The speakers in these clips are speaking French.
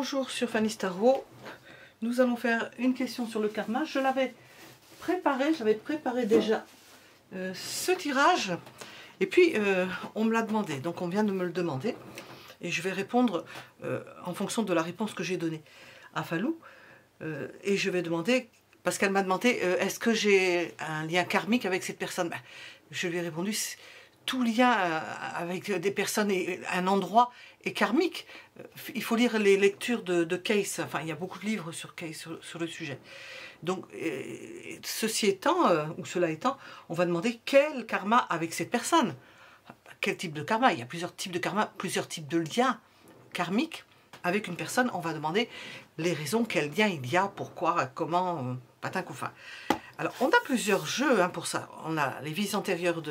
Bonjour sur Fanny's Tarot. Nous allons faire une question sur le karma. Je l'avais préparé, j'avais préparé déjà ce tirage. Et puis on me l'a demandé, donc on vient de me le demander. Et je vais répondre en fonction de la réponse que j'ai donnée à Falou. Et je vais demander, parce qu'elle m'a demandé, est-ce que j'ai un lien karmique avec cette personne? Je lui ai répondu, tout lien avec des personnes et un endroit est karmique. Il faut lire les lectures de Case, enfin il y a beaucoup de livres sur Case sur le sujet. Donc ceci étant, ou cela étant, on va demander quel karma avec cette personne. Quel type de karma? Il y a plusieurs types de karma, plusieurs types de liens karmiques avec une personne. On va demander les raisons, quel lien il y a, pourquoi, comment, patin couffin. Alors on a plusieurs jeux pour ça. On a les vies antérieures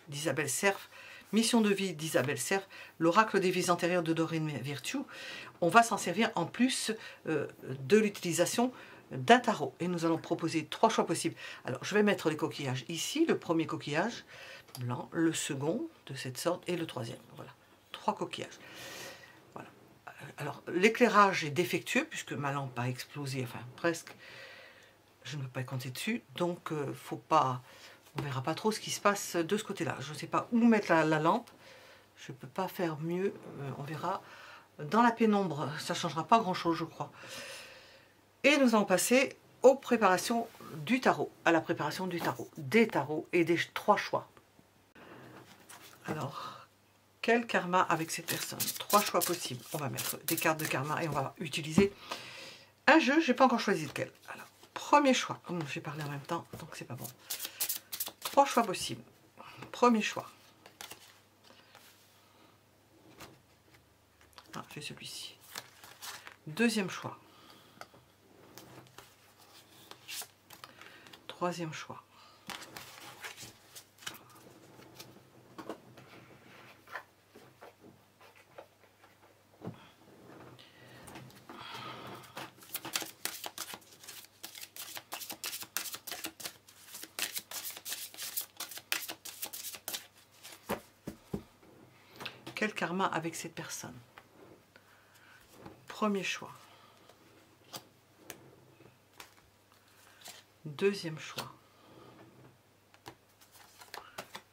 d'Isabelle Serf, Mission de vie d'Isabelle Serf, l'oracle des vies antérieures de Doreen Virtue. On va s'en servir en plus de l'utilisation d'un tarot. Et nous allons proposer 3 choix possibles. Alors je vais mettre les coquillages ici, le premier coquillage blanc, le second de cette sorte et le troisième. Voilà, 3 coquillages. Voilà. Alors l'éclairage est défectueux puisque ma lampe a explosé, enfin presque. Je ne peux pas compter dessus, donc faut pas... On ne verra pas trop ce qui se passe de ce côté-là. Je ne sais pas où mettre la lampe. Je ne peux pas faire mieux. On verra dans la pénombre. Ça ne changera pas grand-chose, je crois. Et nous allons passer aux préparations du tarot. À la préparation du tarot. Des tarots et des 3 choix. Alors, quel karma avec cette personne? 3 choix possibles. On va mettre des cartes de karma et on va utiliser un jeu. Je n'ai pas encore choisi lequel. Alors, premier choix. J'ai parlé en même temps, donc c'est pas bon. 3 choix possibles. Premier choix. Ah, j'ai celui-ci. Deuxième choix. Troisième choix. Quel karma avec cette personne? Premier choix. Deuxième choix.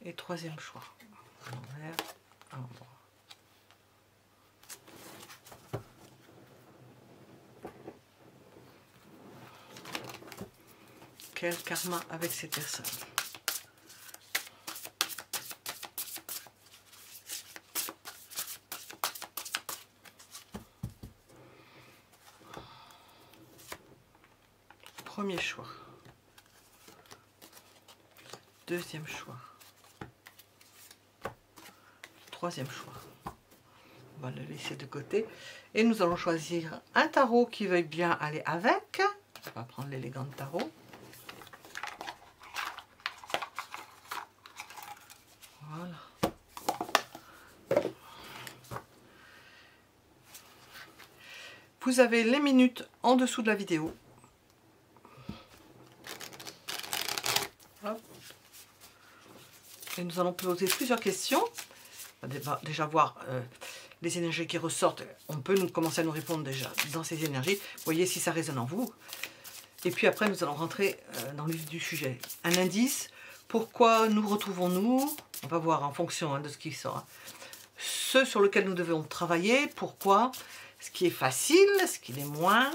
Et troisième choix. À l'envers, à l'endroit. Quel karma avec cette personne? Premier choix. Deuxième choix. Troisième choix. On va le laisser de côté. Et nous allons choisir un tarot qui veuille bien aller avec. On va prendre l'élégant tarot. Voilà. Vous avez les minutes en dessous de la vidéo. Et nous allons poser plusieurs questions. On va déjà voir les énergies qui ressortent. On peut commencer à nous répondre déjà dans ces énergies. Voyez si ça résonne en vous. Et puis après, nous allons rentrer dans le vif du sujet. Un indice. Pourquoi nous retrouvons-nous? On va voir en fonction de ce qui sort. Ce sur lequel nous devons travailler. Pourquoi? Ce qui est facile, ce qui l'est moins.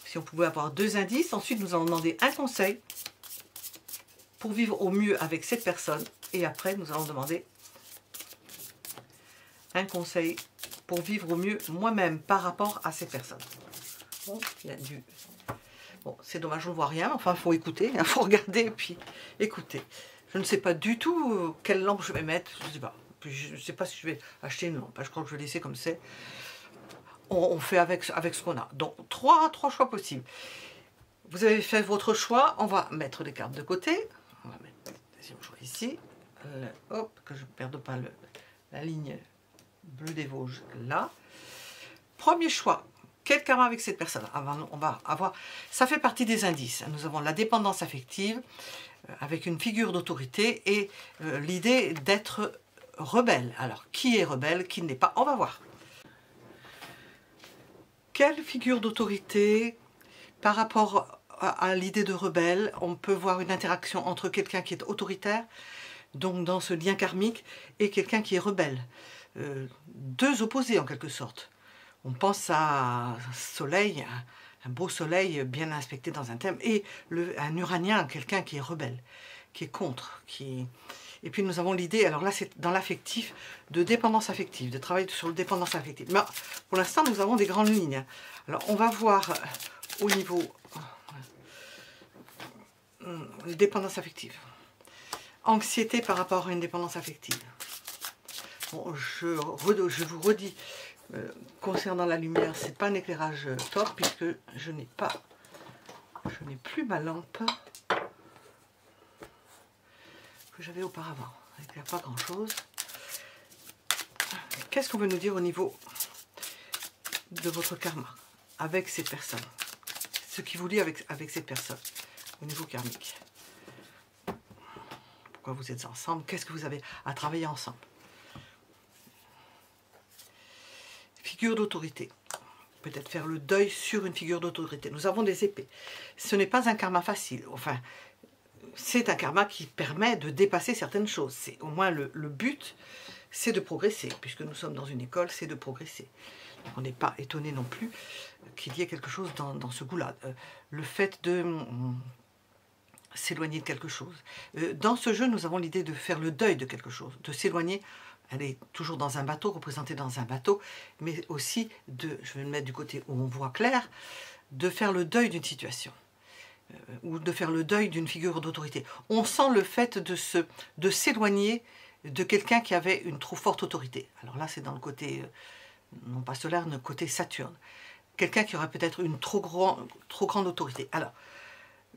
Si on pouvait avoir 2 indices. Ensuite, nous allons demander un conseil pour vivre au mieux avec cette personne. Et après, nous allons demander un conseil pour vivre au mieux moi-même par rapport à cette personne. Bon, il y a du... Bon, c'est dommage, on ne voit rien. Enfin, il faut écouter, il faut regarder et puis écouter. Je ne sais pas du tout quelle lampe je vais mettre. Je ne sais pas. Je ne sais pas si je vais acheter une lampe. Je crois que je vais laisser comme c'est. On fait avec ce qu'on a. Donc, 3 choix possibles. Vous avez fait votre choix. On va mettre les cartes de côté. On va mettre le deuxième choix ici. Hop, que je ne perde pas la ligne bleue des Vosges là. Premier choix. Quel karma avec cette personne? On va avoir... Ça fait partie des indices. Nous avons la dépendance affective avec une figure d'autorité et l'idée d'être rebelle. Alors, qui est rebelle, qui ne l'est pas? On va voir. Quelle figure d'autorité par rapport à l'idée de rebelle? On peut voir une interaction entre quelqu'un qui est autoritaire, donc dans ce lien karmique, et quelqu'un qui est rebelle. Deux opposés en quelque sorte. On pense à Soleil, un beau soleil bien inspecté dans un thème, et un uranien, quelqu'un qui est rebelle, qui est contre, Et puis nous avons l'idée, alors là c'est dans l'affectif, de dépendance affective, de travailler sur le dépendance affective. Mais pour l'instant nous avons des grandes lignes. Alors on va voir au niveau dépendance affective. Anxiété par rapport à une dépendance affective. Bon, je vous redis, concernant la lumière, c'est pas un éclairage top puisque je n'ai plus ma lampe que j'avais auparavant. Ça n'éclaire pas grand chose. Qu'est-ce qu'on veut nous dire au niveau de votre karma avec ces personnes? Ce qui vous lie avec ces personnes au niveau karmique. Pourquoi vous êtes ensemble? Qu'est-ce que vous avez à travailler ensemble? Figure d'autorité. Peut-être faire le deuil sur une figure d'autorité. Nous avons des épées. Ce n'est pas un karma facile. Enfin, c'est un karma qui permet de dépasser certaines choses. C'est au moins le but, c'est de progresser. Puisque nous sommes dans une école, c'est de progresser. On n'est pas étonné non plus qu'il y ait quelque chose dans ce goût-là. Le fait de s'éloigner de quelque chose. Dans ce jeu, nous avons l'idée de faire le deuil de quelque chose, de s'éloigner. Elle est toujours dans un bateau, représentée dans un bateau, mais aussi je vais me mettre du côté où on voit clair, de faire le deuil d'une situation, ou de faire le deuil d'une figure d'autorité. On sent le fait de s'éloigner de quelqu'un qui avait une trop forte autorité. Alors là, c'est dans le côté, non pas solaire, le côté Saturne. Quelqu'un qui aurait peut-être une trop grande autorité. Alors,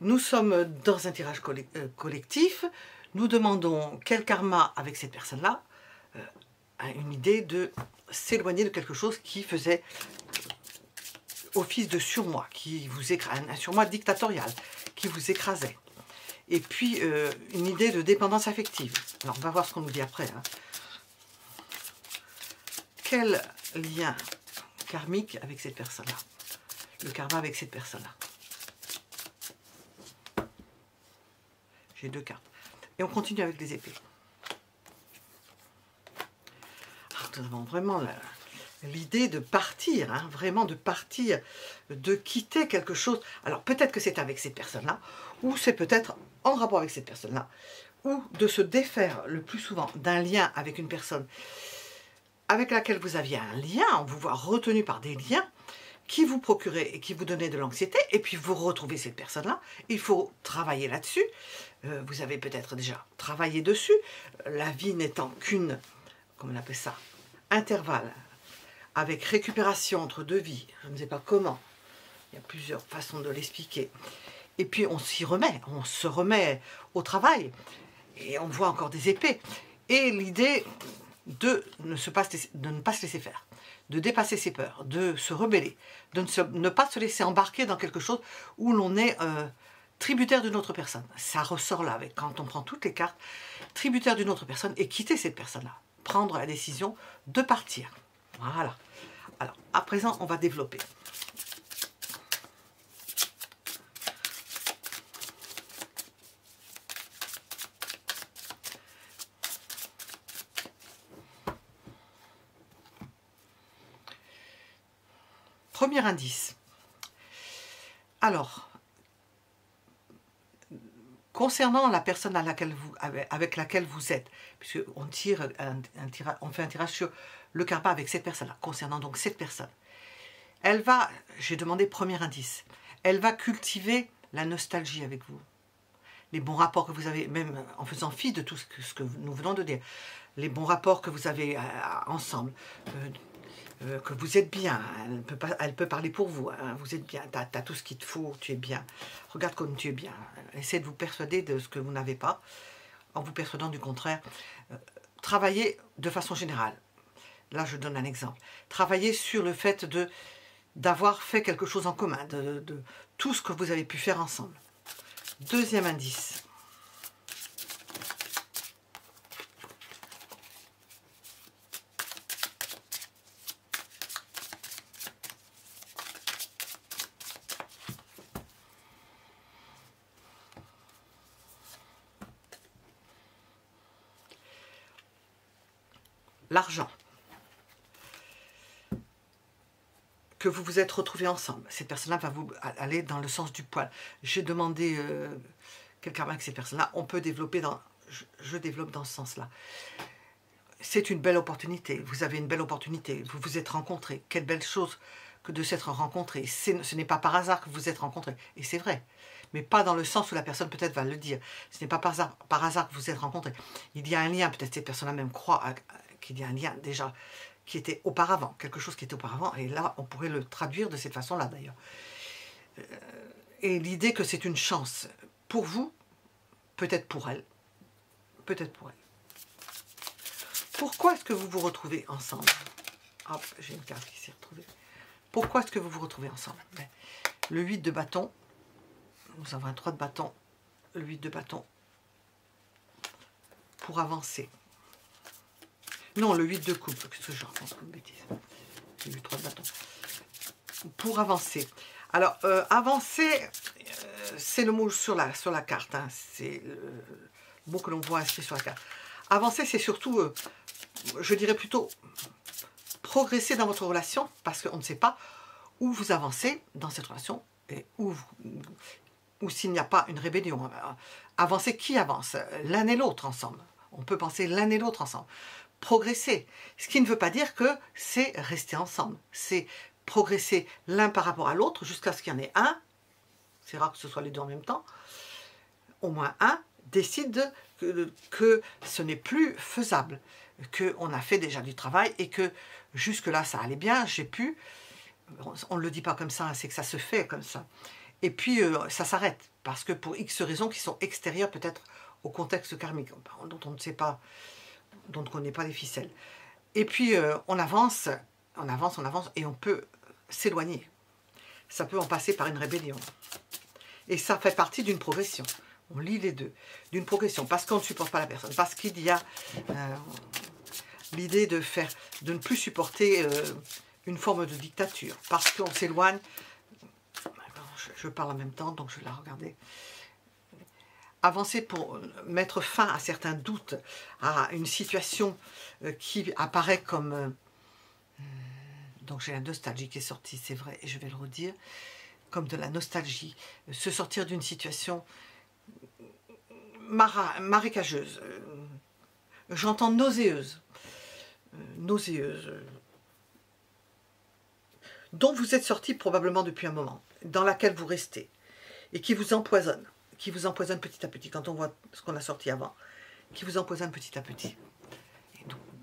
nous sommes dans un tirage collectif, nous demandons quel karma avec cette personne-là, une idée de s'éloigner de quelque chose qui faisait office de surmoi, qui vous écrase, un surmoi dictatorial, qui vous écrasait. Et puis une idée de dépendance affective. Alors on va voir ce qu'on nous dit après. Hein. Quel lien karmique avec cette personne-là? Le karma avec cette personne-là. J'ai deux cartes. Et on continue avec les épées. Nous avons vraiment l'idée de partir, hein, vraiment de partir, de quitter quelque chose. Alors peut-être que c'est avec cette personne-là, ou c'est peut-être en rapport avec cette personne-là, ou de se défaire le plus souvent d'un lien avec une personne avec laquelle vous aviez un lien, on vous voit retenu par des liens qui vous procuraient et qui vous donnaient de l'anxiété, et puis vous retrouvez cette personne-là, il faut travailler là-dessus. Vous avez peut-être déjà travaillé dessus, la vie n'étant qu'une, comment on appelle ça, intervalle, avec récupération entre deux vies, je ne sais pas comment, il y a plusieurs façons de l'expliquer, et puis on s'y remet, on se remet au travail, et on voit encore des épées, et l'idée de ne pas se laisser faire, de dépasser ses peurs, de se rebeller, de ne pas se laisser embarquer dans quelque chose où l'on est tributaire d'une autre personne. Ça ressort là, quand on prend toutes les cartes, tributaire d'une autre personne et quitter cette personne-là. Prendre la décision de partir. Voilà. Alors, à présent, on va développer. Premier indice. Alors, concernant la personne avec laquelle vous êtes, puisque on fait un tirage sur le karma avec cette personne-là, concernant donc cette personne, elle va, j'ai demandé premier indice, elle va cultiver la nostalgie avec vous, les bons rapports que vous avez, même en faisant fi de tout ce que nous venons de dire, les bons rapports que vous avez ensemble, que vous êtes bien, elle peut parler pour vous, hein, vous êtes bien, tu as tout ce qu'il te faut, tu es bien, regarde comme tu es bien, essayez de vous persuader de ce que vous n'avez pas, en vous persuadant du contraire, travaillez de façon générale, là je donne un exemple, travaillez sur le fait d'avoir fait quelque chose en commun, de tout ce que vous avez pu faire ensemble. Deuxième indice. l'argent, que vous vous êtes retrouvés ensemble, cette personne-là va vous aller dans le sens du poil. J'ai demandé quel karma avec ces personnes-là, on peut développer dans... Je développe dans ce sens-là. C'est une belle opportunité, vous avez une belle opportunité, vous vous êtes rencontrés, quelle belle chose que de s'être rencontrés. Ce n'est pas par hasard que vous vous êtes rencontrés, et c'est vrai, mais pas dans le sens où la personne peut-être va le dire. Ce n'est pas par hasard que vous vous êtes rencontrés. Il y a un lien, peut-être cette personne-là même croit qu'il y a un lien déjà qui était auparavant, quelque chose qui était auparavant, et là on pourrait le traduire de cette façon-là d'ailleurs. Et l'idée que c'est une chance pour vous, peut-être pour elle, peut-être pour elle. Pourquoi est-ce que vous vous retrouvez ensemble? Hop, j'ai une carte qui s'est retrouvée. Pourquoi est-ce que vous vous retrouvez ensemble? Le 8 de bâton, nous avons un 3 de bâton, le 8 de bâton, pour avancer. Non, le 8 de coupe, qu'est-ce que je raconte comme bêtise? J'ai eu 3 de bâton. Pour avancer. Alors, avancer, c'est le mot sur la carte, hein. C'est le mot que l'on voit inscrit sur la carte. Avancer, c'est surtout, je dirais plutôt, progresser dans votre relation, parce qu'on ne sait pas où vous avancez dans cette relation, et où s'il n'y a pas une rébellion. Avancer, qui avance? L'un et l'autre ensemble. On peut penser l'un et l'autre ensemble. Progresser, ce qui ne veut pas dire que c'est rester ensemble. C'est progresser l'un par rapport à l'autre jusqu'à ce qu'il y en ait un, c'est rare que ce soit les deux en même temps, au moins un décide que ce n'est plus faisable, qu'on a fait déjà du travail et que jusque-là ça allait bien, j'ai pu, on ne le dit pas comme ça, c'est que ça se fait comme ça. Et puis ça s'arrête, parce que pour X raisons qui sont extérieures peut-être au contexte karmique, dont on ne sait pas, dont on ne connaît pas les ficelles. Et puis on avance, et on peut s'éloigner. Ça peut en passer par une rébellion. Et ça fait partie d'une progression. On lit les deux. D'une progression, parce qu'on ne supporte pas la personne, parce qu'il y a l'idée de ne plus supporter une forme de dictature, parce qu'on s'éloigne. Je parle en même temps, donc je vais la regarder. Avancer pour mettre fin à certains doutes, à une situation qui apparaît comme... donc j'ai la nostalgie qui est sortie, c'est vrai, et je vais le redire, comme de la nostalgie. Se sortir d'une situation marécageuse, j'entends nauséeuse, dont vous êtes sorti probablement depuis un moment, dans laquelle vous restez, et qui vous empoisonne petit à petit, quand on voit ce qu'on a sorti avant, qui vous empoisonne petit à petit.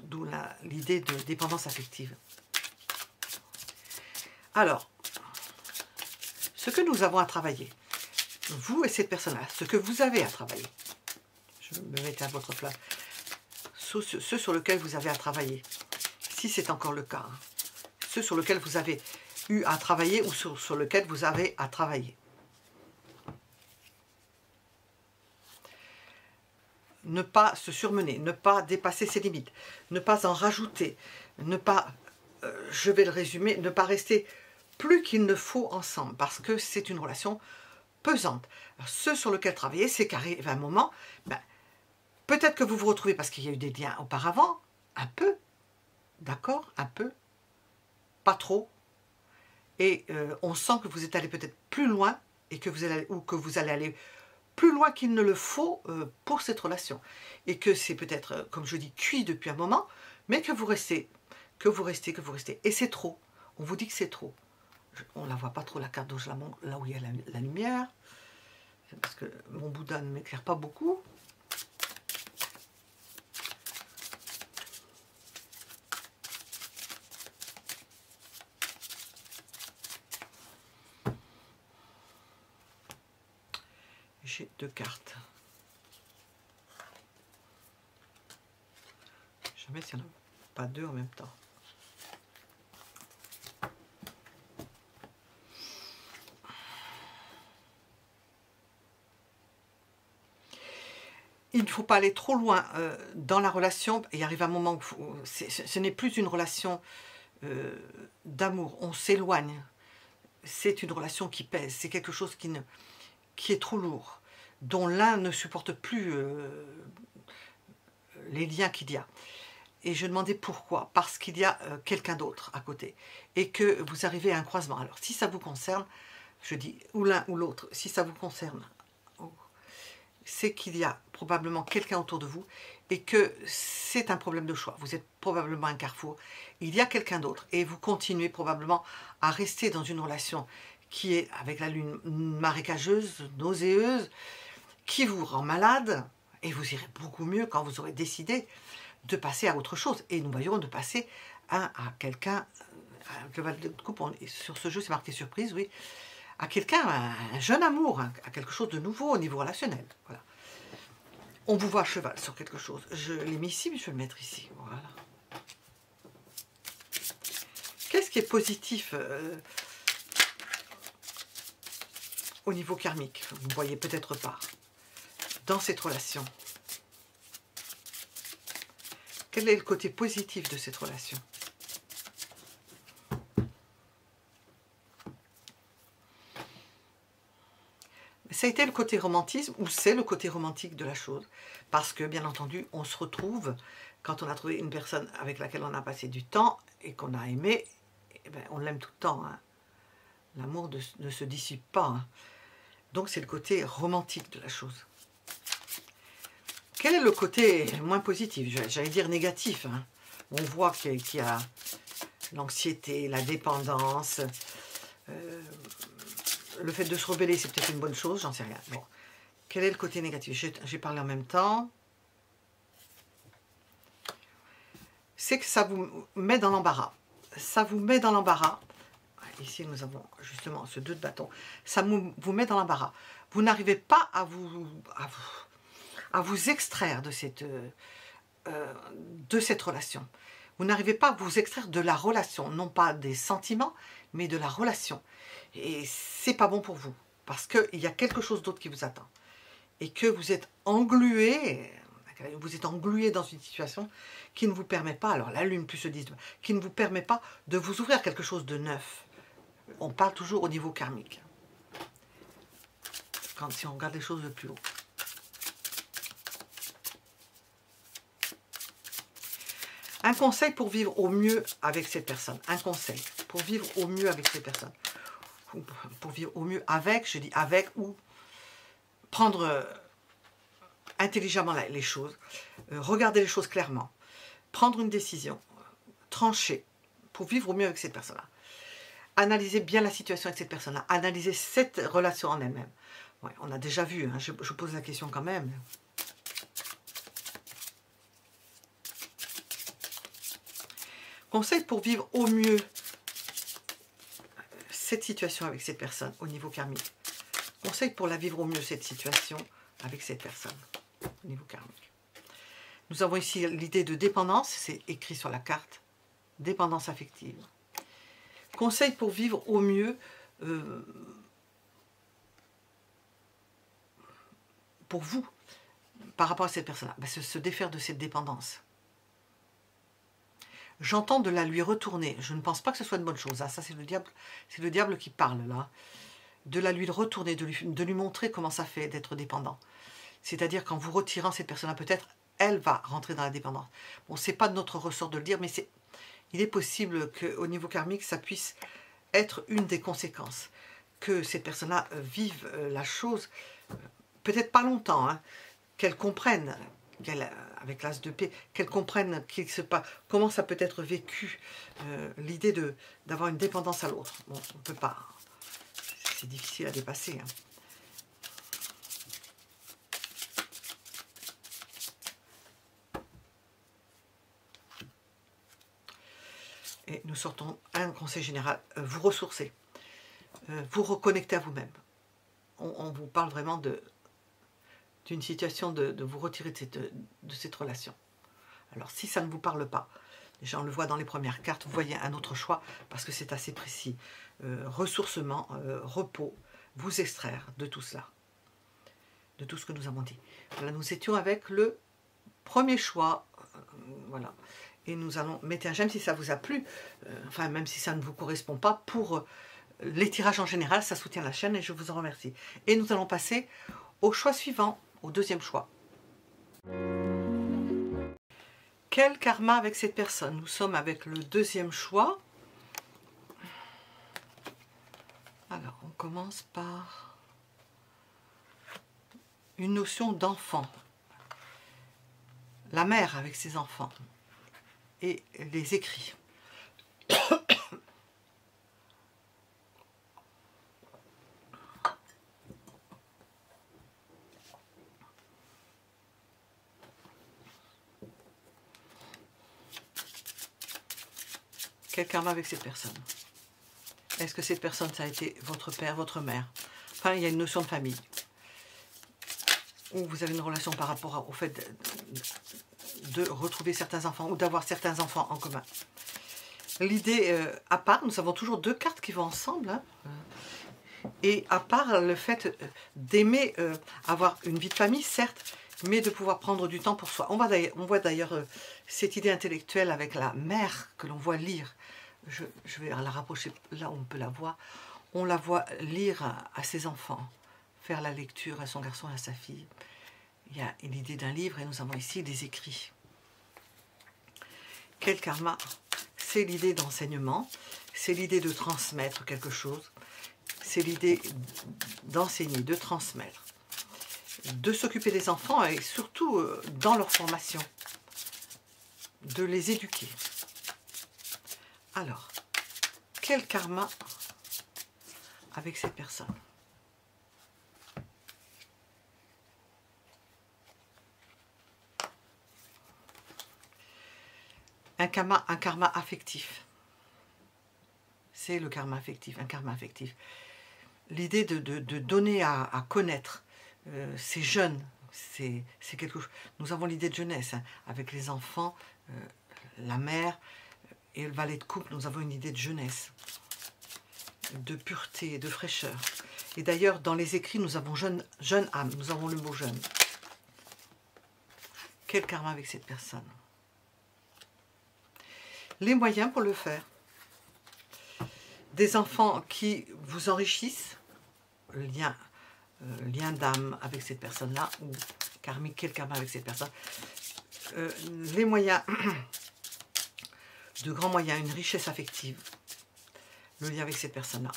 D'où l'idée de dépendance affective. Alors, ce que nous avons à travailler, vous et cette personne-là, ce que vous avez à travailler, je me mets à votre place, ce sur lequel vous avez à travailler, si c'est encore le cas, hein, ceux sur lesquels vous avez eu à travailler ou sur lequel vous avez à travailler. Ne pas se surmener, ne pas dépasser ses limites, ne pas en rajouter, ne pas, je vais le résumer, ne pas rester plus qu'il ne faut ensemble, parce que c'est une relation pesante. Alors, ce sur lequel travailler, c'est qu'arrive un moment, ben, peut-être que vous vous retrouvez parce qu'il y a eu des liens auparavant, un peu, d'accord, un peu, pas trop, et on sent que vous êtes allé peut-être plus loin, et que vous allez aller plus loin qu'il ne le faut pour cette relation. Et que c'est peut-être, comme je dis, cuit depuis un moment, mais que vous restez. Et c'est trop. On vous dit que c'est trop. On ne la voit pas trop, la carte, donc je la montre là où il y a la lumière. Parce que mon Bouddha ne m'éclaire pas beaucoup. J'ai deux cartes. Jamais s'il n'y en a pas deux en même temps. Il ne faut pas aller trop loin dans la relation. Il arrive un moment où ce n'est plus une relation d'amour. On s'éloigne. C'est une relation qui pèse. C'est quelque chose qui est trop lourd, dont l'un ne supporte plus les liens qu'il y a. Et je demandais pourquoi. Parce qu'il y a quelqu'un d'autre à côté. Et que vous arrivez à un croisement. Alors, si ça vous concerne, je dis ou l'un ou l'autre, si ça vous concerne, c'est qu'il y a probablement quelqu'un autour de vous et que c'est un problème de choix. Vous êtes probablement à un carrefour. Il y a quelqu'un d'autre et vous continuez probablement à rester dans une relation qui est avec la lune marécageuse, nauséeuse, qui vous rend malade et vous irez beaucoup mieux quand vous aurez décidé de passer à autre chose. Et nous voyons de passer à quelqu'un, le Val de Coupe, sur ce jeu c'est marqué surprise, oui, à quelqu'un, un jeune amour, à quelque chose de nouveau au niveau relationnel. Voilà. On vous voit à cheval sur quelque chose. Je l'ai mis ici, mais je vais le mettre ici. Voilà. Qu'est-ce qui est positif au niveau karmique? Vous ne voyez peut-être pas. Dans cette relation. Quel est le côté positif de cette relation? Ça a été le côté romantisme, ou c'est le côté romantique de la chose, parce que, bien entendu, on se retrouve, quand on a trouvé une personne avec laquelle on a passé du temps, et qu'on a aimé, eh ben, on l'aime tout le temps. Hein. L'amour ne se dissipe pas. Hein. Donc c'est le côté romantique de la chose. Quel est le côté moins positif? J'allais dire négatif. Hein. On voit qu'il y a l'anxiété, la dépendance, le fait de se rebeller, c'est peut-être une bonne chose, j'en sais rien. Bon. Quel est le côté négatif? J'ai parlé en même temps. C'est que ça vous met dans l'embarras. Ça vous met dans l'embarras. Ici, nous avons justement ce 2 de bâton. Ça vous met dans l'embarras. Vous n'arrivez pas à vous extraire de cette relation. Vous n'arrivez pas à vous extraire de la relation. Non pas des sentiments, mais de la relation. Et c'est pas bon pour vous. Parce qu'il y a quelque chose d'autre qui vous attend. Et que vous êtes englué. Vous êtes englué dans une situation qui ne vous permet pas, alors la lune plus le 10, qui ne vous permet pas de vous ouvrir quelque chose de neuf. On parle toujours au niveau karmique. Si on regarde les choses de plus haut. Un conseil pour vivre au mieux avec cette personne. Un conseil pour vivre au mieux avec cette personne. Pour vivre au mieux avec, je dis avec ou prendre intelligemment les choses, regarder les choses clairement, prendre une décision, trancher pour vivre au mieux avec cette personne-là. Analyser bien la situation avec cette personne-là, analyser cette relation en elle-même. Ouais, on a déjà vu, hein, je pose la question quand même. Conseil pour vivre au mieux cette situation avec cette personne au niveau karmique. Conseil pour la vivre au mieux cette situation avec cette personne au niveau karmique. Nous avons ici l'idée de dépendance, c'est écrit sur la carte, dépendance affective. Conseil pour vivre au mieux pour vous par rapport à cette personne-là, ben, se défaire de cette dépendance. J'entends de la lui retourner. Je ne pense pas que ce soit une bonne chose. Hein. Ça, c'est le diable qui parle là. De la lui retourner, de lui montrer comment ça fait d'être dépendant. C'est-à-dire qu'en vous retirant cette personne-là, peut-être, elle va rentrer dans la dépendance. Bon, c'est pas de notre ressort de le dire, mais il est possible qu'au niveau karmique, ça puisse être une des conséquences. Que cette personne-là vive la chose, peut-être pas longtemps, hein, qu'elle comprenne, avec l'as de paix, qu'elle comprenne comment ça peut être vécu, l'idée d'avoir une dépendance à l'autre. Bon, on ne peut pas, c'est difficile à dépasser. Hein. Et nous sortons un conseil général, vous ressourcer, vous reconnecter à vous-même. On vous parle vraiment d'une situation de vous retirer de cette relation. Alors si ça ne vous parle pas, déjà on le voit dans les premières cartes, vous voyez un autre choix parce que c'est assez précis. Ressourcement, repos, vous extraire de tout cela, de tout ce que nous avons dit. Voilà, nous étions avec le premier choix, voilà. Et nous allons mettre un j'aime si ça vous a plu, enfin même si ça ne vous correspond pas, pour les tirages en général, ça soutient la chaîne et je vous en remercie. Et nous allons passer au choix suivant, au deuxième choix. Quel karma avec cette personne? Nous sommes avec le deuxième choix. Alors, on commence par une notion d'enfant. La mère avec ses enfants et les écrits. Quel karma avec cette personne? Est-ce que cette personne, ça a été votre père, votre mère? Enfin, il y a une notion de famille. Ou vous avez une relation par rapport au fait de retrouver certains enfants ou d'avoir certains enfants en commun. L'idée, à part, nous avons toujours deux cartes qui vont ensemble. Hein, et à part le fait d'aimer avoir une vie de famille, certes, mais de pouvoir prendre du temps pour soi. On voit d'ailleurs cette idée intellectuelle avec la mère que l'on voit lire. Je vais la rapprocher, là on peut la voir. On la voit lire à ses enfants, faire la lecture à son garçon et à sa fille. Il y a l'idée d'un livre et nous avons ici des écrits. Quel karma? C'est l'idée d'enseignement, c'est l'idée de transmettre quelque chose, c'est l'idée d'enseigner, de transmettre, de s'occuper des enfants et surtout dans leur formation, de les éduquer. Alors, quel karma avec cette personne? Un karma affectif. C'est le karma affectif, un karma affectif. L'idée de donner à connaître ces jeunes, c'est quelque chose. Nous avons l'idée de jeunesse, hein, avec les enfants, la mère et le valet de coupe, nous avons une idée de jeunesse, de pureté, de fraîcheur. Et d'ailleurs, dans les écrits, nous avons jeune âme, nous avons le mot jeune. Quel karma avec cette personne? Les moyens pour le faire. Des enfants qui vous enrichissent, lien d'âme avec cette personne-là, ou karmique, quel karma avec cette personne. Les moyens, de grands moyens, une richesse affective, le lien avec cette personne-là.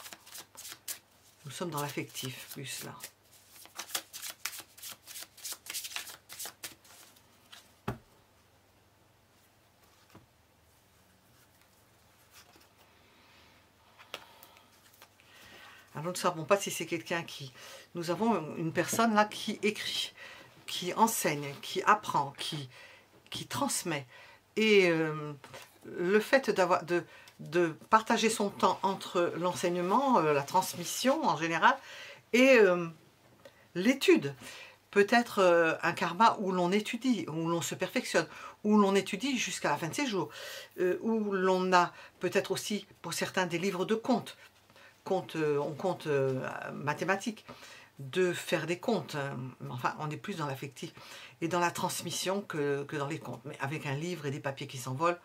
Nous sommes dans l'affectif, plus là. Alors, nous ne savons pas si c'est quelqu'un qui... Nous avons une personne là qui écrit, qui enseigne, qui apprend, qui transmet. Et le fait de partager son temps entre l'enseignement, la transmission en général, et l'étude. Peut-être un karma où l'on étudie, où l'on se perfectionne, où l'on étudie jusqu'à la fin de ses jours, où l'on a peut-être aussi, pour certains, des livres de comptes. On compte mathématiques, de faire des comptes. Enfin, on est plus dans l'affectif et dans la transmission que dans les comptes. Mais avec un livre et des papiers qui s'envolent,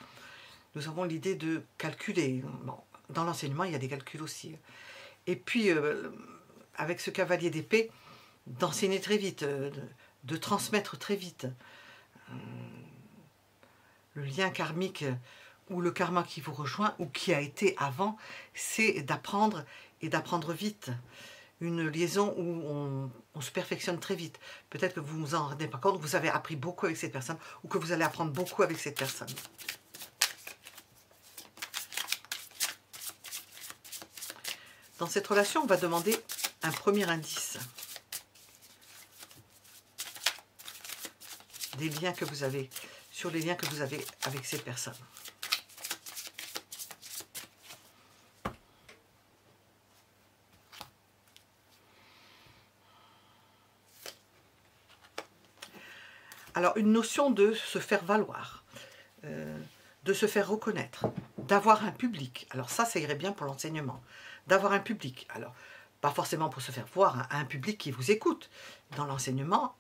nous avons l'idée de calculer. Bon, dans l'enseignement, il y a des calculs aussi. Et puis, avec ce cavalier d'épée, d'enseigner très vite, de transmettre très vite. Le lien karmique ou le karma qui vous rejoint ou qui a été avant, c'est d'apprendre et d'apprendre vite. Une liaison où on se perfectionne très vite. Peut-être que vous ne vous en rendez pas compte, vous avez appris beaucoup avec cette personne ou que vous allez apprendre beaucoup avec cette personne. Dans cette relation, on va demander un premier indice. Des liens que vous avez, sur les liens que vous avez avec cette personne. Alors, une notion de se faire valoir, de se faire reconnaître, d'avoir un public. Alors ça irait bien pour l'enseignement. D'avoir un public. Alors, pas forcément pour se faire voir, hein, un public qui vous écoute. Dans l'enseignement,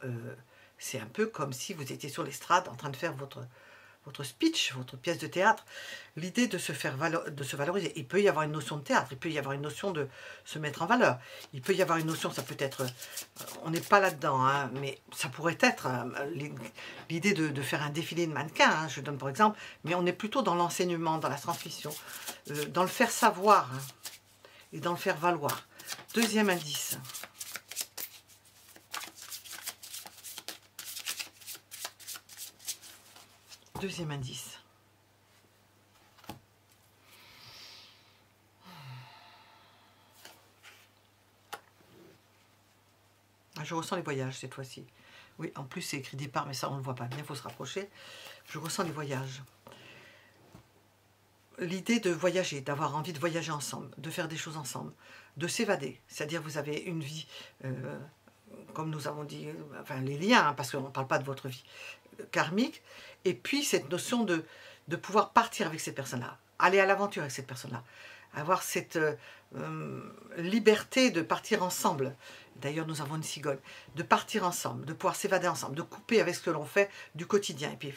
c'est un peu comme si vous étiez sur l'estrade en train de faire votre speech, votre pièce de théâtre, l'idée de se valoriser. Il peut y avoir une notion de théâtre, il peut y avoir une notion de se mettre en valeur. Il peut y avoir une notion, ça peut être, on n'est pas là-dedans, hein, mais ça pourrait être l'idée de faire un défilé de mannequins, hein, je donne par exemple, mais on est plutôt dans l'enseignement, dans la transmission, dans le faire savoir hein, et dans le faire valoir. Deuxième indice. Deuxième indice. Je ressens les voyages cette fois-ci. Oui, en plus c'est écrit départ, mais ça on ne le voit pas bien, il faut se rapprocher. Je ressens les voyages. L'idée de voyager, d'avoir envie de voyager ensemble, de faire des choses ensemble, de s'évader. C'est-à-dire vous avez une vie, comme nous avons dit, enfin les liens, hein, parce qu'on ne parle pas de votre vie karmique, et puis cette notion de pouvoir partir avec ces personnes-là, aller à l'aventure avec cette personne-là, avoir cette liberté de partir ensemble. D'ailleurs, nous avons une cigogne, de partir ensemble, de pouvoir s'évader ensemble, de couper avec ce que l'on fait du quotidien, et puis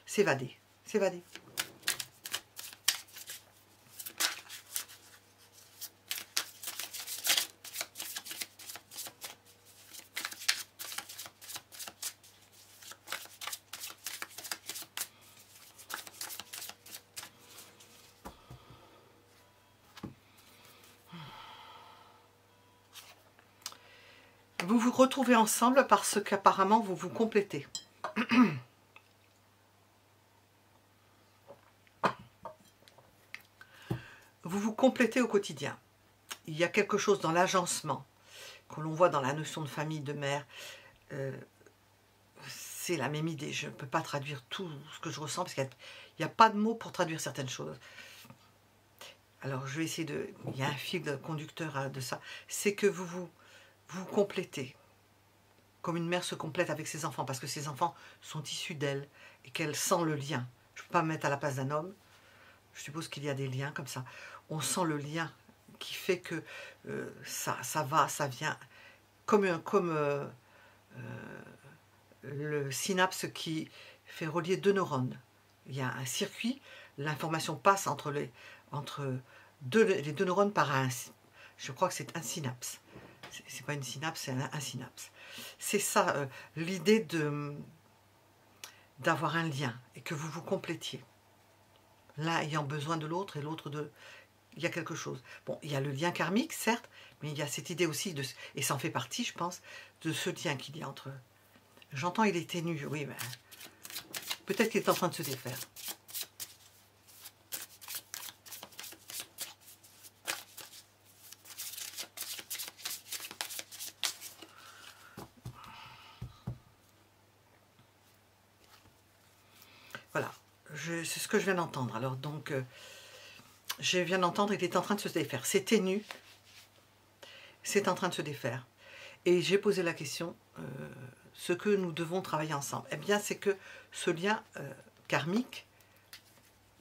s'évader, s'évader. Vous vous retrouvez ensemble parce qu'apparemment vous vous complétez. Vous vous complétez au quotidien. Il y a quelque chose dans l'agencement que l'on voit dans la notion de famille, de mère. C'est la même idée. Je ne peux pas traduire tout ce que je ressens parce qu'il n'y a pas de mots pour traduire certaines choses. Alors je vais essayer de... Il y a un fil conducteur de ça. C'est que vous complétez. Comme une mère se complète avec ses enfants, parce que ses enfants sont issus d'elle et qu'elle sent le lien. Je ne peux pas me mettre à la place d'un homme. Je suppose qu'il y a des liens comme ça. On sent le lien qui fait que ça va, ça vient, comme le synapse qui fait relier deux neurones. Il y a un circuit, l'information passe entre les deux neurones par un... Je crois que c'est un synapse. C'est pas une synapse, c'est un synapse. C'est ça, l'idée d'avoir un lien et que vous vous complétiez. L'un ayant besoin de l'autre et l'autre de... Il y a quelque chose. Bon, il y a le lien karmique, certes, mais il y a cette idée aussi, et ça en fait partie, je pense, de ce lien qu'il y a entre eux. J'entends, il est ténu, oui, mais peut-être qu'il est en train de se défaire. Voilà, c'est ce que je viens d'entendre. Alors donc, je viens d'entendre, il est en train de se défaire. C'est ténu, c'est en train de se défaire. Et j'ai posé la question, ce que nous devons travailler ensemble, eh bien c'est que ce lien karmique,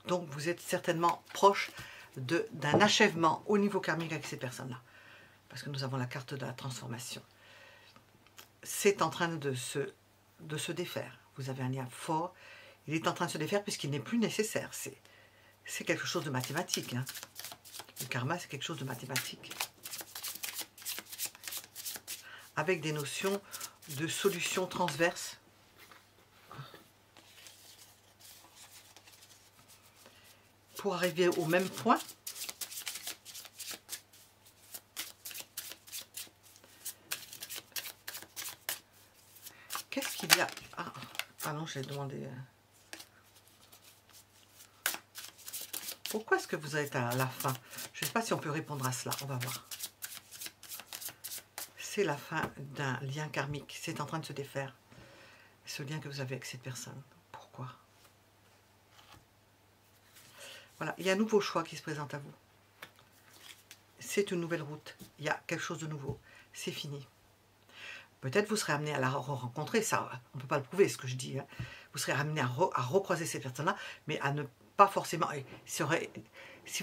donc vous êtes certainement proche d'un achèvement au niveau karmique avec ces personnes-là. Parce que nous avons la carte de la transformation. C'est en train de se défaire. Vous avez un lien fort. Il est en train de se défaire puisqu'il n'est plus nécessaire. C'est quelque chose de mathématique. Hein. Le karma, c'est quelque chose de mathématique. Avec des notions de solutions transverses. Pour arriver au même point. Qu'est-ce qu'il y a? Ah non, j'ai demandé... Pourquoi est-ce que vous êtes à la fin? Je ne sais pas si on peut répondre à cela. On va voir. C'est la fin d'un lien karmique. C'est en train de se défaire. Ce lien que vous avez avec cette personne. Pourquoi? Voilà. Il y a un nouveau choix qui se présente à vous. C'est une nouvelle route. Il y a quelque chose de nouveau. C'est fini. Peut-être vous serez amené à la rencontrer. Ça, on ne peut pas le prouver, ce que je dis. Hein. Vous serez amené à recroiser ces personnes-là, mais à ne pas forcément... Si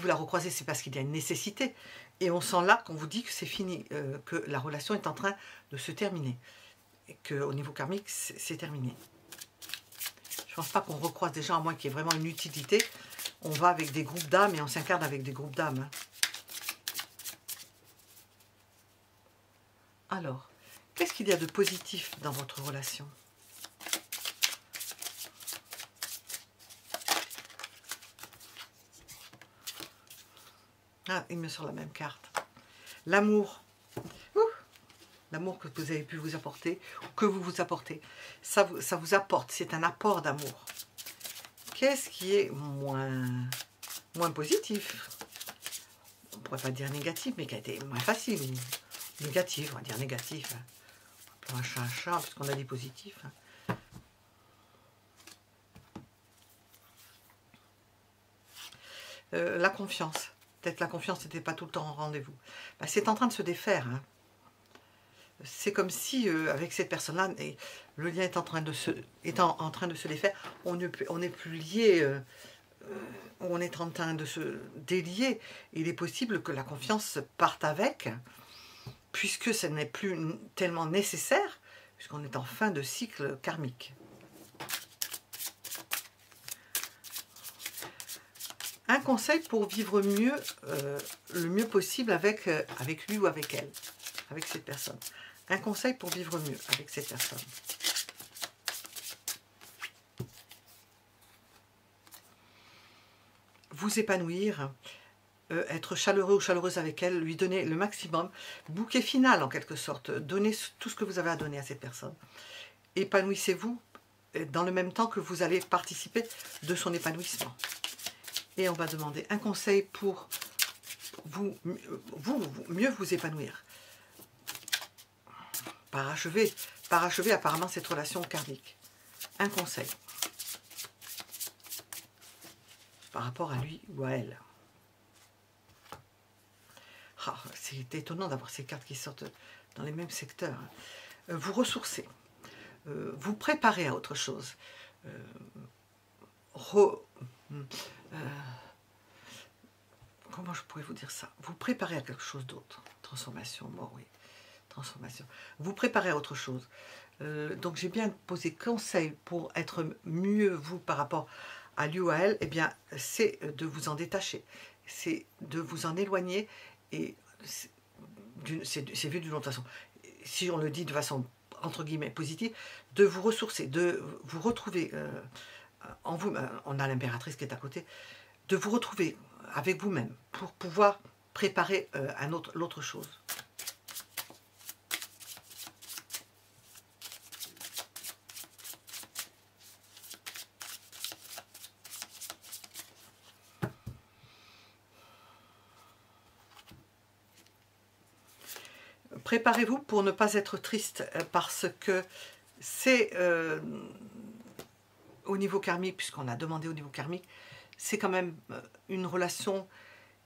vous la recroisez, c'est parce qu'il y a une nécessité. Et on sent là qu'on vous dit que c'est fini, que la relation est en train de se terminer. Et qu'au niveau karmique, c'est terminé. Je pense pas qu'on recroise des gens, à moins qu'il y ait vraiment une utilité. On va avec des groupes d'âmes et on s'incarne avec des groupes d'âmes. Hein. Alors, qu'est-ce qu'il y a de positif dans votre relation? Ah, il me sort la même carte. L'amour. L'amour que vous avez pu vous apporter, ou que vous vous apportez. Ça vous apporte, c'est un apport d'amour. Qu'est-ce qui est moins positif? On ne pourrait pas dire négatif, mais qui a été moins facile. Négatif, on va dire négatif. On peut un chat, puisqu'on a dit positif. La confiance. Peut-être la confiance n'était pas tout le temps en rendez-vous. Ben, c'est en train de se défaire. Hein. C'est comme si, avec cette personne-là, le lien est en train de se défaire. On n'est plus lié, on est en train de se délier. Il est possible que la confiance parte avec, puisque ce n'est plus tellement nécessaire, puisqu'on est en fin de cycle karmique. Un conseil pour vivre mieux, le mieux possible avec lui ou avec elle, avec cette personne. Un conseil pour vivre mieux avec cette personne. Vous épanouir, être chaleureux ou chaleureuse avec elle, lui donner le maximum, bouquet final en quelque sorte, donner tout ce que vous avez à donner à cette personne. Épanouissez-vous dans le même temps que vous allez participer de son épanouissement. Et on va demander un conseil pour mieux vous épanouir. Parachever apparemment cette relation karmique. Un conseil. Par rapport à lui ou à elle. Oh, c'est étonnant d'avoir ces cartes qui sortent dans les mêmes secteurs. Vous ressourcez. Vous préparez à autre chose. Comment je pourrais vous dire ça? Vous préparez à quelque chose d'autre. Transformation, mort, oui. Transformation. Vous préparez à autre chose. Donc j'ai bien posé conseil pour être mieux vous par rapport à lui ou à elle. Eh bien, c'est de vous en détacher. C'est de vous en éloigner. Et c'est vu d'une autre façon. Si on le dit de façon entre guillemets positive, de vous ressourcer, de vous retrouver en vous. On a l'impératrice qui est à côté. De vous retrouver avec vous-même pour pouvoir préparer l'autre chose. Préparez-vous pour ne pas être triste parce que c'est au niveau karmique, puisqu'on a demandé au niveau karmique, c'est quand même une relation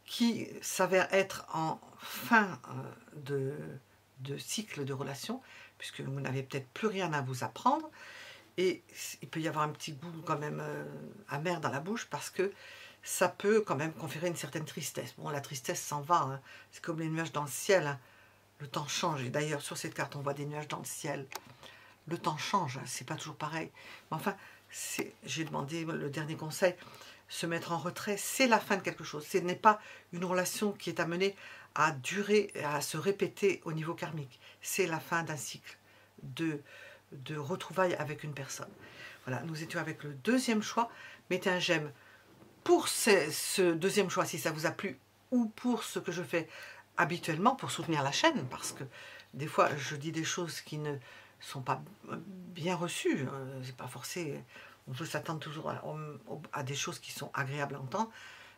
qui s'avère être en fin de cycle de relation, puisque vous n'avez peut-être plus rien à vous apprendre, et il peut y avoir un petit goût quand même amer dans la bouche, parce que ça peut quand même conférer une certaine tristesse. Bon, la tristesse s'en va, hein. C'est comme les nuages dans le ciel, hein. Le temps change, et d'ailleurs sur cette carte on voit des nuages dans le ciel. Le temps change, hein. C'est pas toujours pareil. Mais enfin, j'ai demandé le dernier conseil, se mettre en retrait, c'est la fin de quelque chose. Ce n'est pas une relation qui est amenée à durer, à se répéter au niveau karmique. C'est la fin d'un cycle de retrouvailles avec une personne. Voilà, nous étions avec le deuxième choix. Mettez un j'aime pour ce deuxième choix si ça vous a plu, ou pour ce que je fais habituellement pour soutenir la chaîne, parce que des fois je dis des choses qui ne sont pas bien reçues. C'est pas forcé. On peut s'attendre toujours à des choses qui sont agréables à entendre.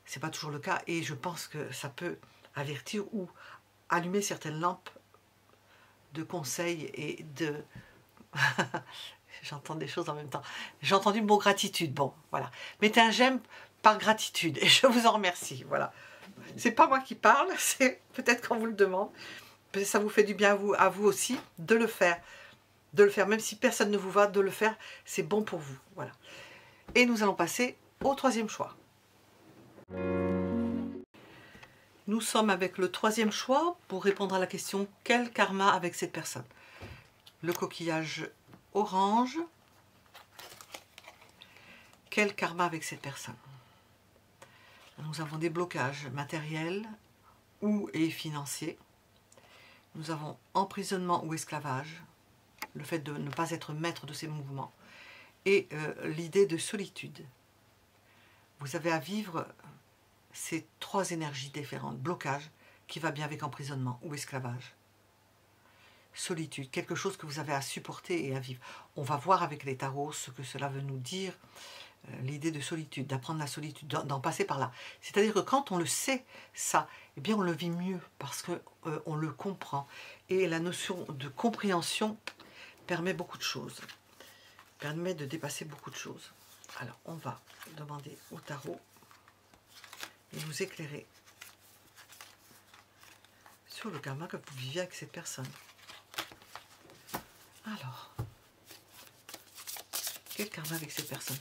C'est pas toujours le cas, et je pense que ça peut avertir ou allumer certaines lampes de conseils et de... J'entends des choses en même temps. J'ai entendu le mot gratitude. Bon, voilà. Mettez un j'aime par gratitude et je vous en remercie. Voilà. C'est pas moi qui parle, c'est peut-être qu'on vous le demande. Ça vous fait du bien à vous aussi de le faire. De le faire, même si personne ne vous voit, de le faire, c'est bon pour vous. Voilà. Et nous allons passer au troisième choix. Nous sommes avec le troisième choix pour répondre à la question « Quel karma avec cette personne ?» Le coquillage orange, Quel karma avec cette personne? Nous avons des blocages matériels ou et financiers. Nous avons emprisonnement ou esclavage, le fait de ne pas être maître de ses mouvements, et l'idée de solitude. Vous avez à vivre ces trois énergies différentes. Blocage, qui va bien avec emprisonnement ou esclavage. Solitude, quelque chose que vous avez à supporter et à vivre. On va voir avec les tarots ce que cela veut nous dire, l'idée de solitude, d'apprendre la solitude, d'en passer par là. C'est-à-dire que quand on le sait, ça, eh bien on le vit mieux, parce qu'on le comprend. Et la notion de compréhension permet beaucoup de choses, permet de dépasser beaucoup de choses. Alors, on va demander au tarot de nous éclairer sur le karma que vous vivez avec cette personne. Alors, quel karma avec cette personne?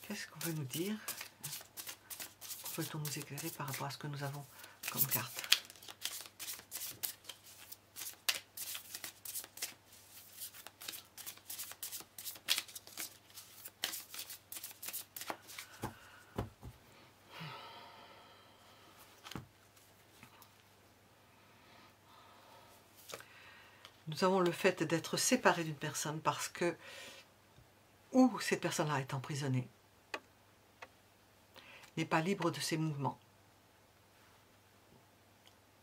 Qu'est-ce qu'on veut nous dire? Peut-on nous éclairer par rapport à ce que nous avons comme carte? Nous avons le fait d'être séparés d'une personne parce que ou cette personne-là est emprisonnée, n'est pas libre de ses mouvements.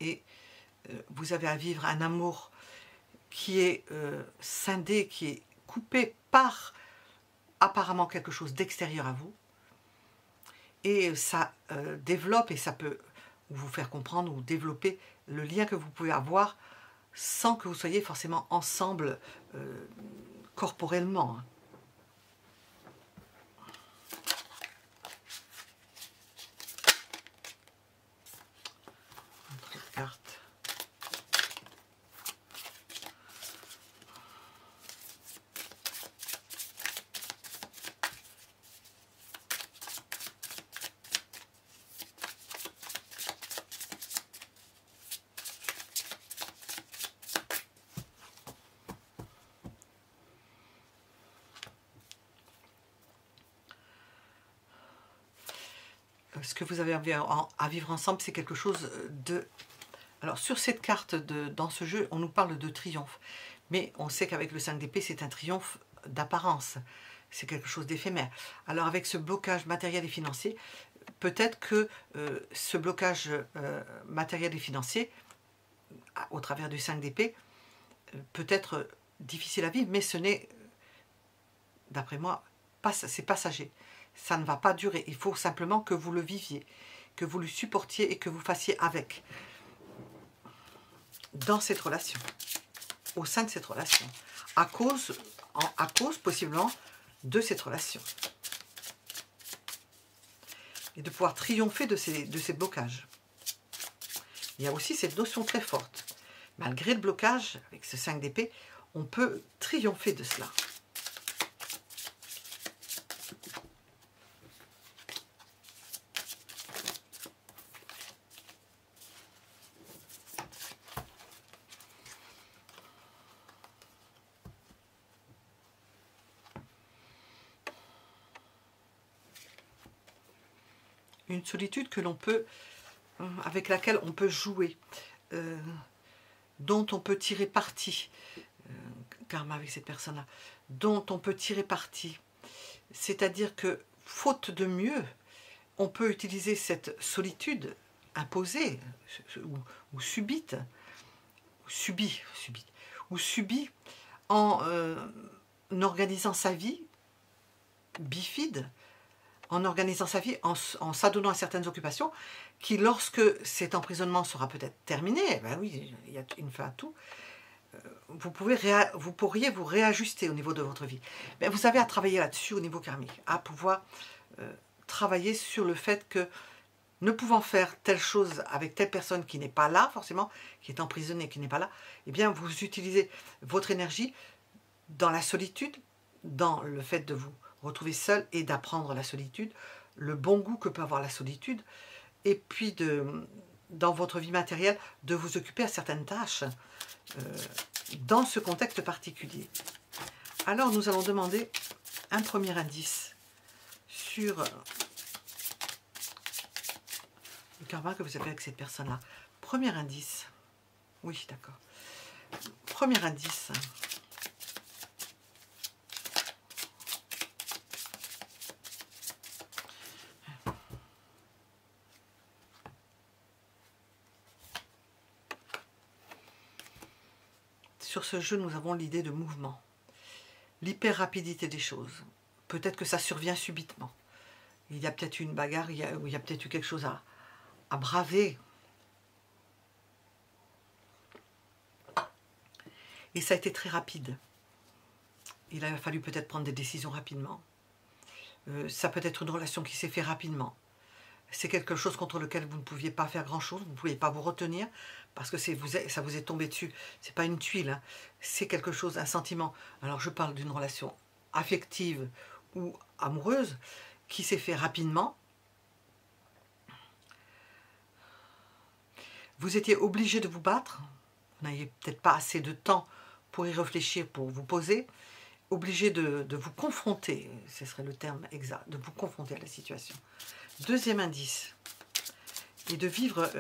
Et vous avez à vivre un amour qui est scindé, qui est coupé par apparemment quelque chose d'extérieur à vous. Et ça développe et ça peut vous faire comprendre ou développer le lien que vous pouvez avoir sans que vous soyez forcément ensemble corporellement. Autre carte. Ce que vous avez à vivre ensemble, c'est quelque chose de... Alors, sur cette carte, dans ce jeu, on nous parle de triomphe. Mais on sait qu'avec le 5 d'épée, c'est un triomphe d'apparence. C'est quelque chose d'éphémère. Alors, avec ce blocage matériel et financier, peut-être que ce blocage matériel et financier, au travers du 5 d'épée, peut être difficile à vivre, mais ce n'est, d'après moi, c'est passager. Ça ne va pas durer. Il faut simplement que vous le viviez, que vous le supportiez et que vous fassiez avec. Dans cette relation, au sein de cette relation, à cause possiblement de cette relation. Et de pouvoir triompher de ces blocages. Il y a aussi cette notion très forte. Malgré le blocage, avec ce 5 d'épée, on peut triompher de cela. Une solitude que l'on peut, avec laquelle on peut jouer, dont on peut tirer parti, karma avec cette personne-là, dont on peut tirer parti. C'est-à-dire que, faute de mieux, on peut utiliser cette solitude imposée ou subite, ou subie en organisant sa vie bifide, en organisant sa vie, en s'adonnant à certaines occupations, qui lorsque cet emprisonnement sera peut-être terminé, ben oui, il y a une fin à tout, vous pourriez vous réajuster au niveau de votre vie. Mais vous avez à travailler là-dessus au niveau karmique, à pouvoir travailler sur le fait que, ne pouvant faire telle chose avec telle personne qui n'est pas là, forcément, qui est emprisonnée, qui n'est pas là, eh bien vous utilisez votre énergie dans la solitude, dans le fait de vous retrouver seul et d'apprendre la solitude, le bon goût que peut avoir la solitude, et puis dans votre vie matérielle, de vous occuper à certaines tâches dans ce contexte particulier. Alors nous allons demander un premier indice sur le karma que vous avez avec cette personne-là. Premier indice. Oui, d'accord. Premier indice. Sur ce jeu, nous avons l'idée de mouvement. L'hyper-rapidité des choses. Peut-être que ça survient subitement. Il y a peut-être eu une bagarre, il y a peut-être eu quelque chose à braver. Et ça a été très rapide. Il a fallu peut-être prendre des décisions rapidement. Ça peut être une relation qui s'est faite rapidement. C'est quelque chose contre lequel vous ne pouviez pas faire grand-chose, vous ne pouviez pas vous retenir, parce que ça vous est tombé dessus. C'est pas une tuile, hein. C'est quelque chose, un sentiment. Alors je parle d'une relation affective ou amoureuse qui s'est fait rapidement. Vous étiez obligé de vous battre, vous n'aviez peut-être pas assez de temps pour y réfléchir, pour vous poser, obligé de vous confronter, ce serait le terme exact, de vous confronter à la situation. Deuxième indice, et de vivre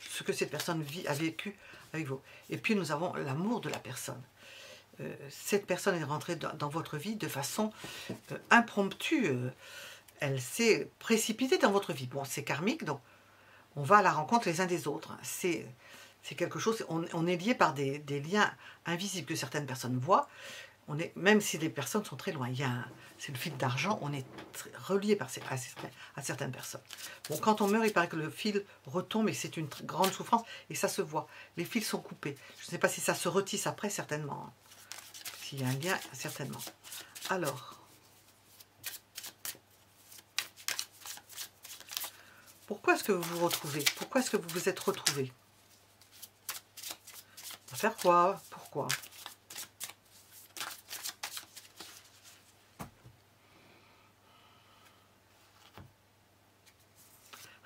ce que cette personne a vécu avec vous. Et puis nous avons l'amour de la personne. Cette personne est rentrée dans votre vie de façon impromptue. Elle s'est précipitée dans votre vie. Bon, c'est karmique, donc on va à la rencontre les uns des autres. C'est quelque chose, on est lié par des liens invisibles que certaines personnes voient. Même si les personnes sont très loin, c'est le fil d'argent, on est relié à certaines personnes. Bon, quand on meurt, il paraît que le fil retombe et c'est une grande souffrance et ça se voit. Les fils sont coupés. Je ne sais pas si ça se retisse après, certainement. S'il y a un lien, certainement. Alors, pourquoi est-ce que vous vous retrouvez? Pourquoi est-ce que vous vous êtes retrouvés? Pour faire quoi? Pourquoi?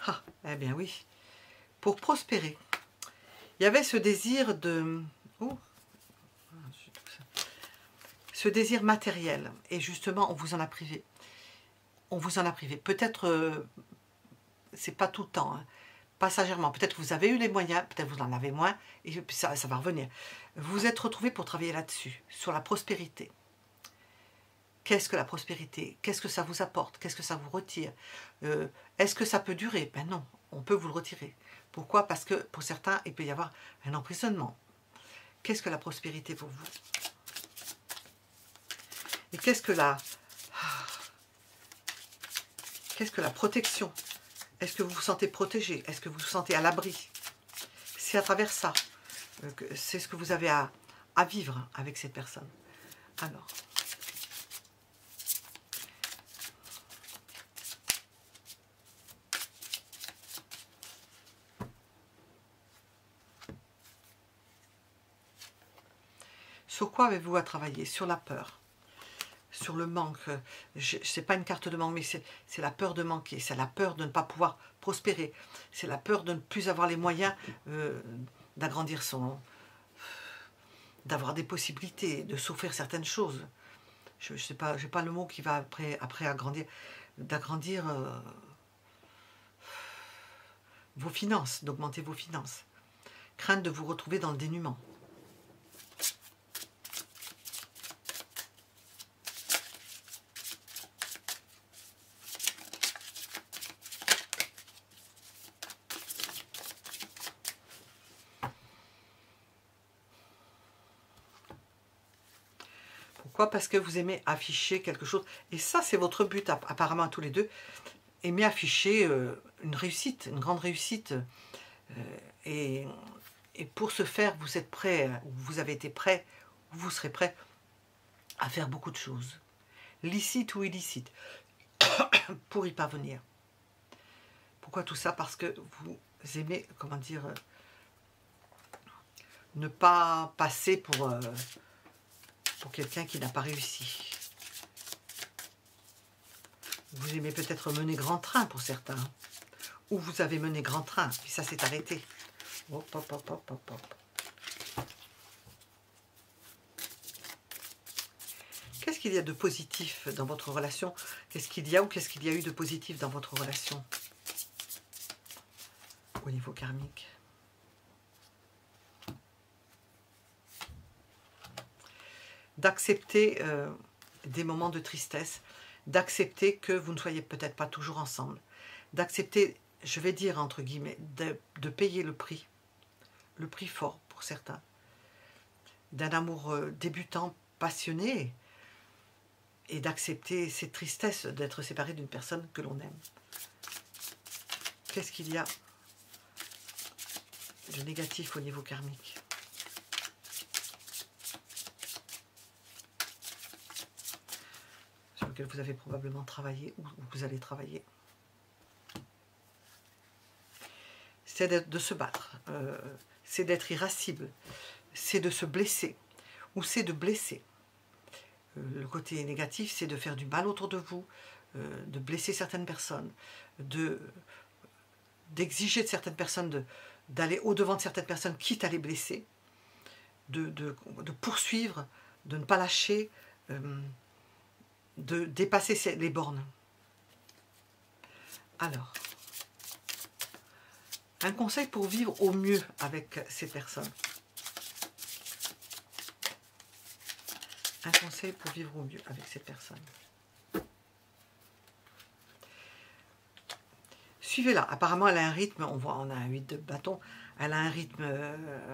Ah, eh bien oui, pour prospérer. Il y avait ce désir de... Oh, ce désir matériel. Et justement, on vous en a privé. On vous en a privé. Peut-être, c'est pas tout le temps, hein, passagèrement. Peut-être vous avez eu les moyens, peut-être vous en avez moins, et puis ça va revenir. Vous vous êtes retrouvés pour travailler là-dessus, sur la prospérité. Qu'est-ce que la prospérité? Qu'est-ce que ça vous apporte? Qu'est-ce que ça vous retire? Est-ce que ça peut durer? Ben non, on peut vous le retirer. Pourquoi? Parce que pour certains, il peut y avoir un emprisonnement. Qu'est-ce que la prospérité pour vous? Et qu'est-ce que la protection? Est-ce que vous vous sentez protégé? Est-ce que vous vous sentez à l'abri? C'est à travers ça. C'est ce que vous avez à vivre avec cette personne. Alors... Sur quoi avez-vous à travailler? Sur la peur, sur le manque. C'est pas une carte de manque, mais c'est la peur de manquer, c'est la peur de ne pas pouvoir prospérer, c'est la peur de ne plus avoir les moyens d'agrandir d'avoir des possibilités, de s'offrir certaines choses. Je sais pas, j'ai pas le mot qui va après agrandir, d'agrandir vos finances, d'augmenter vos finances. Crainte de vous retrouver dans le dénuement. Pourquoi? Parce que vous aimez afficher quelque chose. Et ça, c'est votre but, apparemment, à tous les deux. Aimez afficher une réussite, une grande réussite. Et pour ce faire, vous êtes prêt, vous avez été prêt, ou vous serez prêt à faire beaucoup de choses. Licite ou illicite, pour y parvenir. Pourquoi tout ça? Parce que vous aimez, comment dire, ne pas passer pour quelqu'un qui n'a pas réussi. Vous aimez peut-être mener grand train pour certains. Ou vous avez mené grand train, puis ça s'est arrêté. Hop, hop, hop, hop, hop, hop. Qu'est-ce qu'il y a de positif dans votre relation? Qu'est-ce qu'il y a ou qu'est-ce qu'il y a eu de positif dans votre relation au niveau karmique? D'accepter des moments de tristesse, d'accepter que vous ne soyez peut-être pas toujours ensemble, d'accepter, je vais dire entre guillemets, de payer le prix fort pour certains, d'un amour débutant, passionné, et d'accepter cette tristesse d'être séparé d'une personne que l'on aime. Qu'est-ce qu'il y a de négatif au niveau karmique? Sur lequel vous avez probablement travaillé ou vous allez travailler. C'est de se battre, c'est d'être irascible, c'est de se blesser ou c'est de blesser. Le côté négatif, c'est de faire du mal autour de vous, de blesser certaines personnes, d'exiger de certaines personnes d'aller au-devant de certaines personnes, quitte à les blesser, de poursuivre, de ne pas lâcher, de dépasser les bornes. Alors, un conseil pour vivre au mieux avec ces personnes. Un conseil pour vivre au mieux avec cette personne. Suivez-la. Apparemment, elle a un rythme, on a un 8 de bâton, elle a un rythme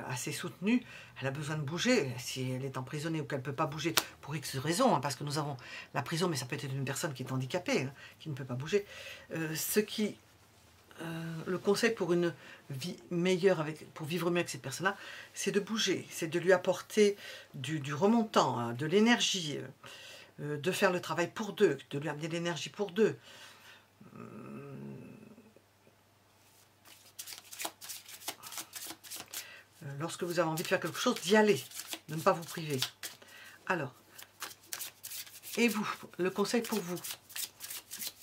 assez soutenu, elle a besoin de bouger. Si elle est emprisonnée ou qu'elle ne peut pas bouger, pour X raisons, hein, parce que nous avons la prison, mais ça peut être une personne qui est handicapée, hein, qui ne peut pas bouger. Le conseil pour une vie meilleure, pour vivre mieux avec cette personne-là, c'est de bouger, c'est de lui apporter du remontant, hein, de l'énergie, de faire le travail pour deux, de lui amener de l'énergie pour deux. Lorsque vous avez envie de faire quelque chose, d'y aller, de ne pas vous priver. Alors, et vous, le conseil pour vous,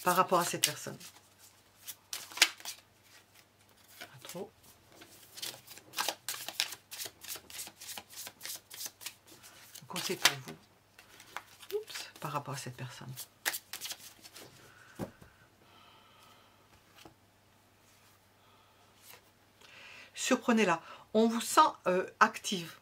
par rapport à cette personne? Conseil pour vous. Oups, par rapport à cette personne. Surprenez-la. On vous sent active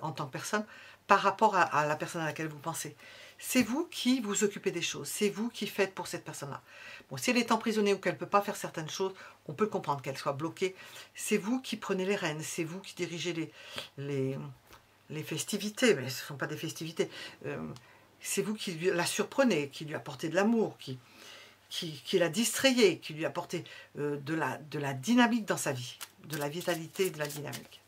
en tant que personne par rapport à la personne à laquelle vous pensez. C'est vous qui vous occupez des choses, c'est vous qui faites pour cette personne-là. Bon, si elle est emprisonnée ou qu'elle ne peut pas faire certaines choses, on peut comprendre qu'elle soit bloquée. C'est vous qui prenez les rênes, c'est vous qui dirigez les festivités, mais ce ne sont pas des festivités. C'est vous qui la surprenez, qui lui apportez de l'amour, qui la distrayez, qui lui apportez de la dynamique dans sa vie, de la vitalité et de la dynamique.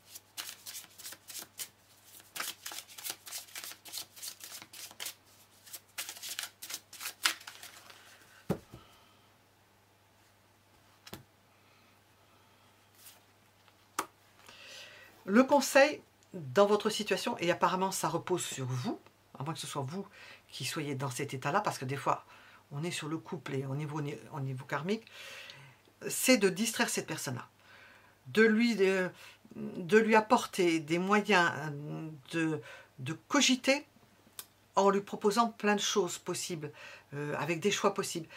Le conseil dans votre situation, et apparemment ça repose sur vous, à moins que ce soit vous qui soyez dans cet état-là, parce que des fois on est sur le couple et au niveau karmique, c'est de distraire cette personne-là, de lui apporter des moyens de cogiter en lui proposant plein de choses possibles, avec des choix possibles,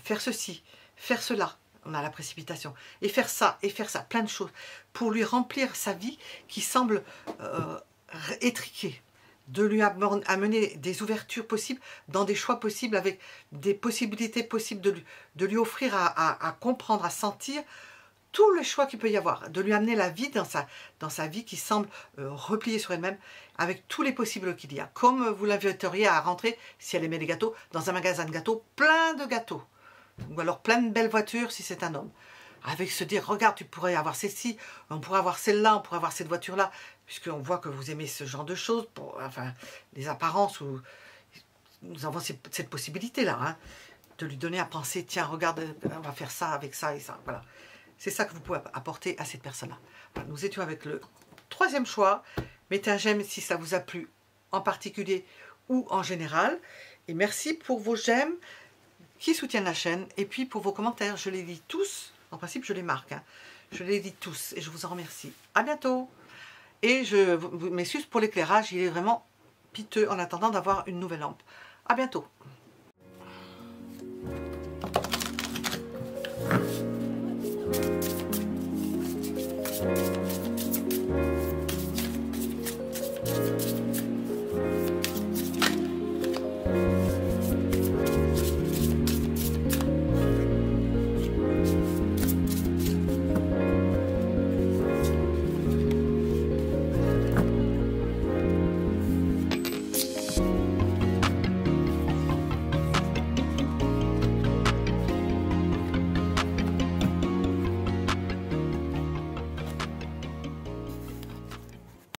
faire ceci, faire cela. On a la précipitation, et faire ça, plein de choses, pour lui remplir sa vie qui semble étriquée, de lui amener des ouvertures possibles, dans des choix possibles, avec des possibilités possibles, de lui offrir à comprendre, à sentir tous les choix qu'il peut y avoir, de lui amener la vie dans sa vie qui semble repliée sur elle-même, avec tous les possibles qu'il y a, comme vous l'inviteriez à rentrer, si elle aimait les gâteaux, dans un magasin de gâteaux, plein de gâteaux. Ou alors plein de belles voitures si c'est un homme. Avec se dire, regarde, tu pourrais avoir celle-ci, on pourrait avoir celle-là, on pourrait avoir cette voiture-là, puisqu'on voit que vous aimez ce genre de choses, enfin, les apparences, où nous avons cette possibilité-là, hein, de lui donner à penser, tiens, regarde, on va faire ça avec ça et ça. Voilà. C'est ça que vous pouvez apporter à cette personne-là. Voilà, nous étions avec le troisième choix. Mettez un j'aime si ça vous a plu, en particulier ou en général. Et merci pour vos j'aime qui soutiennent la chaîne, et puis pour vos commentaires, je les lis tous, en principe je les marque, hein. Je les lis tous, et je vous en remercie. À bientôt. Et je m'excuse pour l'éclairage, il est vraiment piteux en attendant d'avoir une nouvelle lampe. À bientôt.